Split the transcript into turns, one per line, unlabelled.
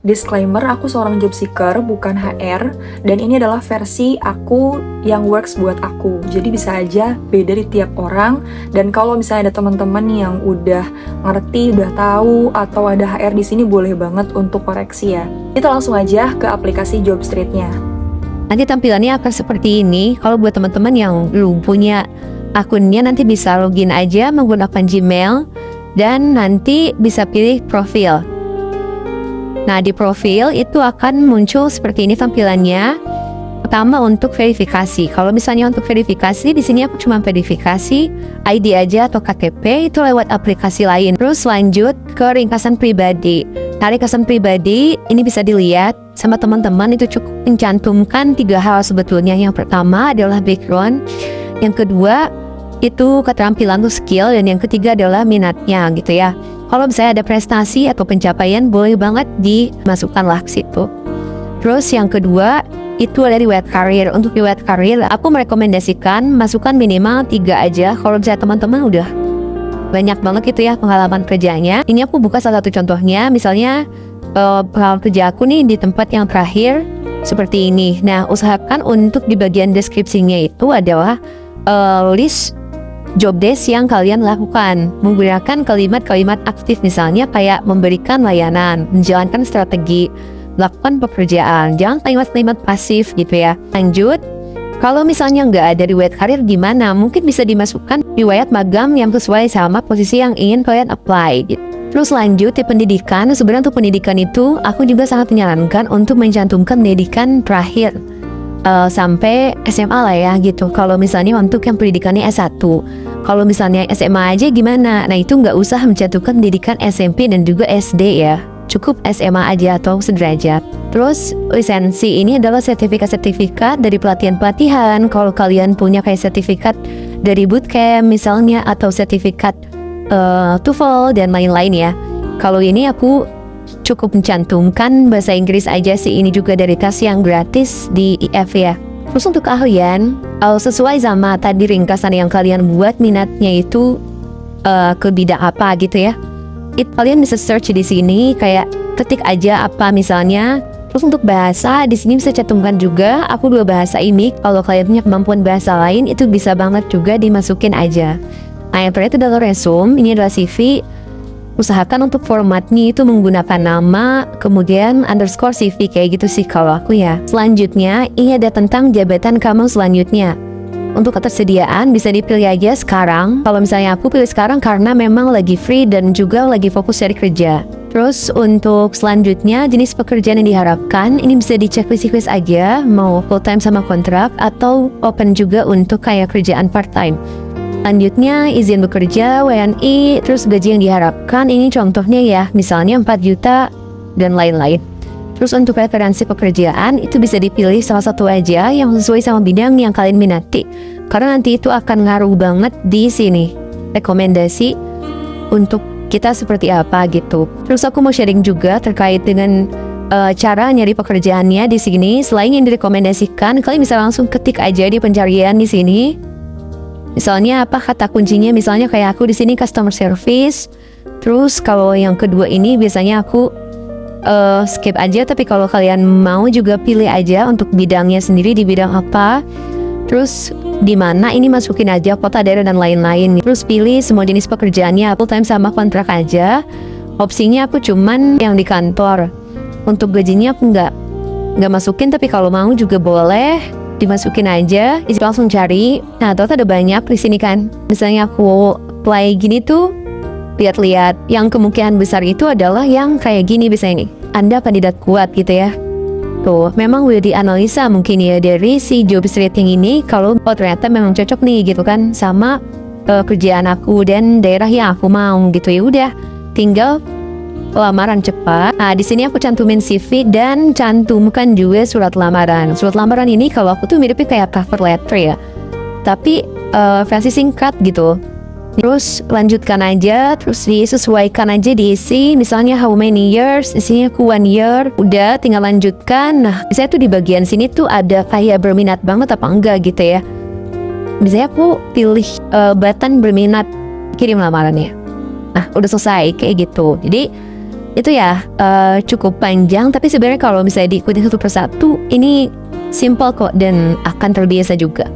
Disclaimer, aku seorang job seeker, bukan HR, dan ini adalah versi aku yang works buat aku. Jadi bisa aja beda di tiap orang, dan kalau misalnya ada teman-teman yang udah ngerti, udah tahu, atau ada HR di sini boleh banget untuk koreksi ya. Kita langsung aja ke aplikasi Jobstreet-nya.
Nanti tampilannya akan seperti ini. Kalau buat teman-teman yang belum punya akunnya, nanti bisa login aja menggunakan Gmail, dan nanti bisa pilih profil. Nah, di profil itu akan muncul seperti ini tampilannya. Pertama untuk verifikasi. Kalau misalnya untuk verifikasi, di sini aku cuma verifikasi ID aja atau KTP itu lewat aplikasi lain. Terus lanjut ke ringkasan pribadi. Nah, ringkasan pribadi ini bisa dilihat sama teman-teman, itu cukup mencantumkan 3 hal sebetulnya. Yang pertama adalah background, yang kedua itu keterampilan atau skill, dan yang ketiga adalah minatnya gitu ya. Kalau misalnya ada prestasi atau pencapaian, boleh banget dimasukkanlah ke situ. Terus yang kedua, itu ada riwayat karir. Untuk riwayat karir, aku merekomendasikan masukkan minimal 3 aja. Kalau misalnya teman-teman udah banyak banget gitu ya pengalaman kerjanya. Ini aku buka salah satu contohnya, misalnya pengalaman kerja aku nih di tempat yang terakhir seperti ini. Nah, usahakan untuk di bagian deskripsinya itu adalah list job desk yang kalian lakukan menggunakan kalimat-kalimat aktif, misalnya kayak memberikan layanan, menjalankan strategi, melakukan pekerjaan, jangan kalimat-kalimat pasif gitu ya. Lanjut, kalau misalnya nggak ada riwayat karir gimana? Mungkin bisa dimasukkan riwayat magang yang sesuai sama posisi yang ingin kalian apply gitu. Terus lanjut di pendidikan, sebenarnya untuk pendidikan itu aku juga sangat menyarankan untuk mencantumkan pendidikan terakhir sampai SMA lah ya gitu. Kalau misalnya untuk yang pendidikannya S1, kalau misalnya SMA aja gimana? Nah, itu nggak usah mencantumkan pendidikan SMP dan juga SD ya, cukup SMA aja atau sederajat. Terus lisensi ini adalah sertifikat-sertifikat dari pelatihan-pelatihan. Kalau kalian punya kayak sertifikat dari bootcamp misalnya, atau sertifikat TOEFL dan lain-lain ya. Kalau ini aku cukup mencantumkan bahasa Inggris aja sih, ini juga dari tas yang gratis di IF ya. Terus untuk keahlian, sesuai sama tadi ringkasan yang kalian buat, minatnya itu ke bidang apa gitu ya. Kalian bisa search di sini, kayak ketik aja apa misalnya. Terus untuk bahasa, di sini bisa cantumkan juga aku 2 bahasa ini. Kalau kalian punya kemampuan bahasa lain, itu bisa banget juga dimasukin aja. Nah, yang terakhir itu adalah resume, ini adalah CV. Usahakan untuk formatnya itu menggunakan nama, kemudian underscore CV kayak gitu sih kalau aku ya. Selanjutnya, ini ada tentang jabatan kamu selanjutnya. Untuk ketersediaan bisa dipilih aja sekarang. Kalau misalnya aku pilih sekarang karena memang lagi free dan juga lagi fokus cari kerja. Terus untuk selanjutnya, jenis pekerjaan yang diharapkan, ini bisa dicek list aja, mau full time sama kontrak atau open juga untuk kayak kerjaan part time. Selanjutnya, izin bekerja, WNI, terus gaji yang diharapkan, ini contohnya ya, misalnya 4 juta dan lain-lain. Terus untuk referensi pekerjaan, itu bisa dipilih salah satu aja yang sesuai sama bidang yang kalian minati. Karena nanti itu akan ngaruh banget di sini. Rekomendasi untuk kita seperti apa gitu. Terus aku mau sharing juga terkait dengan cara nyari pekerjaannya di sini. Selain yang direkomendasikan, kalian bisa langsung ketik aja di pencarian di sini. Misalnya apa kata kuncinya, misalnya kayak aku di sini customer service. Terus kalau yang kedua ini biasanya aku skip aja, tapi kalau kalian mau juga pilih aja untuk bidangnya sendiri, di bidang apa. Terus di mana ini masukin aja kota, daerah dan lain-lain. Terus pilih semua jenis pekerjaannya, full time sama kontrak aja. Opsinya aku cuman yang di kantor. Untuk gajinya aku nggak masukin, tapi kalau mau juga boleh dimasukin aja. Isi langsung cari. Nah, ternyata ada banyak di sini kan. Misalnya aku play gini tuh, lihat-lihat. Yang kemungkinan besar itu adalah yang kayak gini biasanya nih. Anda kandidat kuat gitu ya. Tuh, memang udah dianalisa mungkin ya dari si Jobstreet yang ini, kalau ternyata memang cocok nih gitu kan sama kerjaan aku dan daerah yang aku mau gitu. Ya udah, tinggal lamaran cepat. Nah, di sini aku cantumin CV dan cantumkan juga surat lamaran. Surat lamaran ini kalau aku tuh miripnya kayak cover letter ya, tapi versi singkat gitu. Terus lanjutkan aja, terus disesuaikan aja diisi. Misalnya how many years, isinya aku 1 year. Udah, tinggal lanjutkan. Nah, biasanya tuh di bagian sini tuh ada kayak berminat banget apa enggak gitu ya. Biasanya aku pilih button berminat, kirim lamarannya. Nah, udah selesai kayak gitu. Jadi itu ya cukup panjang, tapi sebenarnya kalau misalnya diikuti satu persatu ini simple kok dan akan terbiasa juga.